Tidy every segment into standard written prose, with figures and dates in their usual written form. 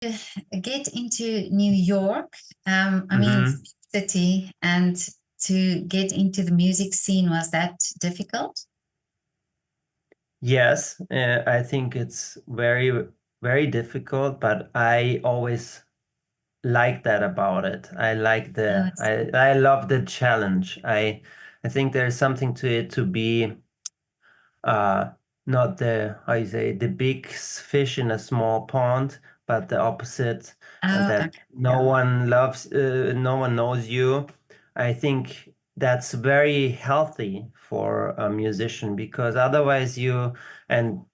get into New York, I mean, it's a Hmm. big city, and to get into the music scene, was that difficult? Yes, I think it's very, very difficult, but I always like that about it. I like Oh, the it's, I love the challenge. I think there's something to it to be uh not the how you say the big fish in a small pond, but the opposite, oh, that okay, yeah. no one knows you. I think that's very healthy for a musician because otherwise and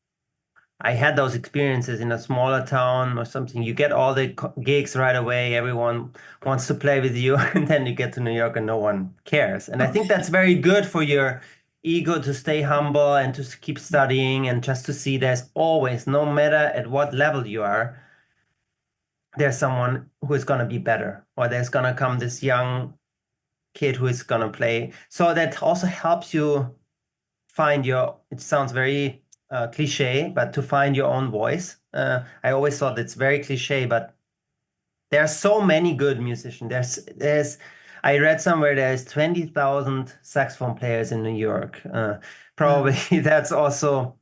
I had those experiences in a smaller town or something. You get all the gigs right away. Everyone wants to play with you, and then you get to New York and no one cares. And I think that's very good for your ego to stay humble and to keep studying and just to see there's always, no matter at what level you are, there's someone who is going to be better, or there's going to come this young kid who is going to play. So that also helps you find your, it sounds very cliche, but to find your own voice. I always thought it's very cliche, but there are so many good musicians. I read somewhere there's 20,000 saxophone players in New York. Wow. Probably that's also,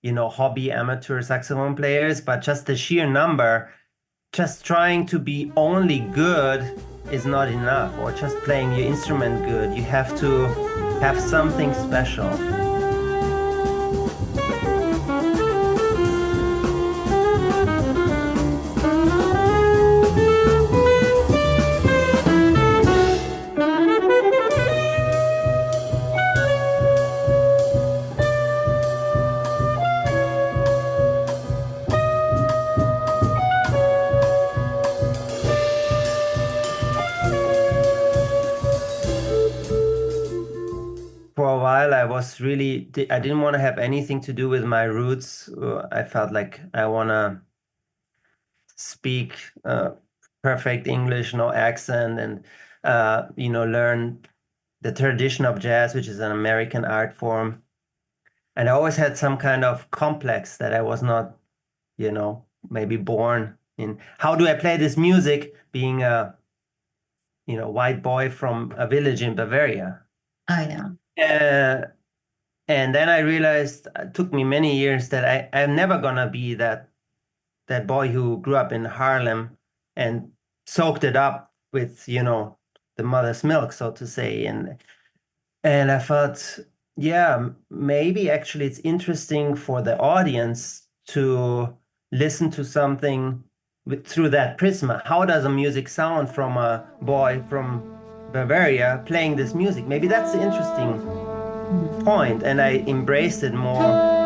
hobby amateur saxophone players, but just the sheer number, just trying to be only good is not enough, or just playing your instrument good. You have to have something special. For a while, I didn't want to have anything to do with my roots. I felt like I want to speak perfect English, no accent, and learn the tradition of jazz, which is an American art form. And I always had some kind of complex that I was not, maybe born in. How do I play this music being a, white boy from a village in Bavaria? Oh, yeah. Uh, And then I realized it took me many years that I'm never gonna be that boy who grew up in Harlem and soaked it up with, the mother's milk, so to say. And I thought, yeah, maybe actually it's interesting for the audience to listen to something through that prism. How does a music sound from a boy from Bavaria playing this music? Maybe that's the interesting Mm. point, and I embraced it more.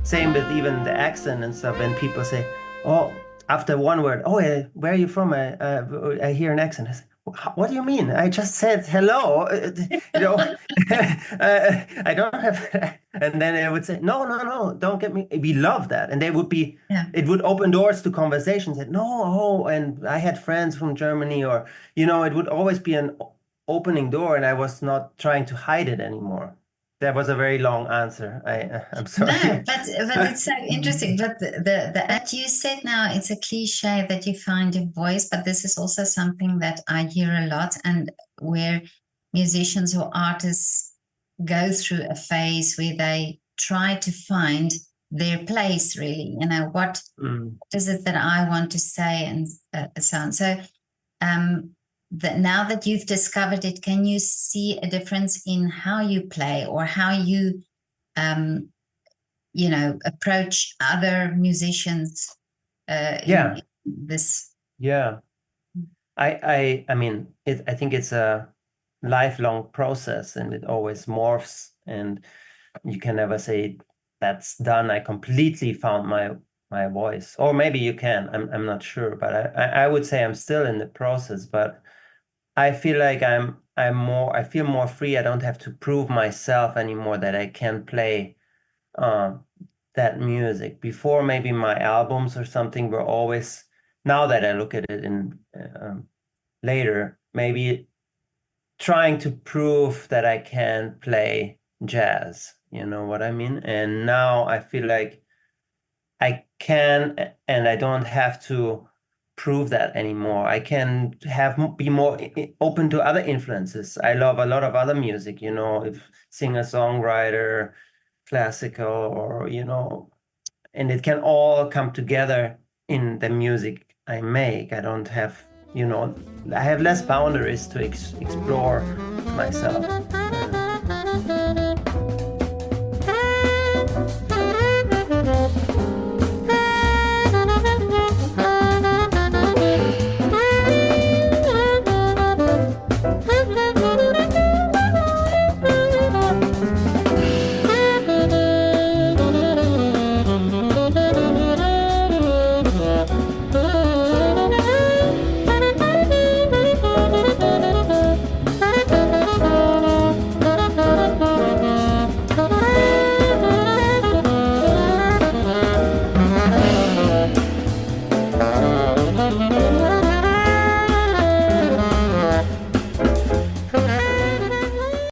Same with even the accent and stuff. When people say, "Oh," after one word, "Oh, where are you from?" I hear an accent. I say, "What do you mean? I just said hello." You know, I don't have. And then I would say, "No, no, no, don't get me." We love that, and Yeah. it would open doors to conversations. That no, oh, and I had friends from Germany, or it would always be an opening door, and I was not trying to hide it anymore. That was a very long answer. I'm No, sorry. but it's so interesting. But the that you said now, it's a cliche that you find your voice, but this is also something that I hear a lot, and where musicians or artists go through a phase where they try to find their place, really. What Mm. is it that I want to say, and so on. So that now that you've discovered it, can you see a difference in how you play or how you um, approach other musicians in Yeah, this? yeah. I mean, I think it's a lifelong process, and it always morphs, and you can never say that's done, I completely found my voice. Or maybe you can. I'm not sure, but I would say I'm still in the process. But I feel like I feel more free. I don't have to prove myself anymore that I can play um, that music. Before, maybe my albums or something were always. Now that I look at it in later, maybe trying to prove that I can play jazz. You know what I mean? And now I feel like I can, and I don't have to prove that anymore. I can be more open to other influences. I love a lot of other music, if singer-songwriter, classical, or and it can all come together in the music I make. I don't have, I have less boundaries to explore myself.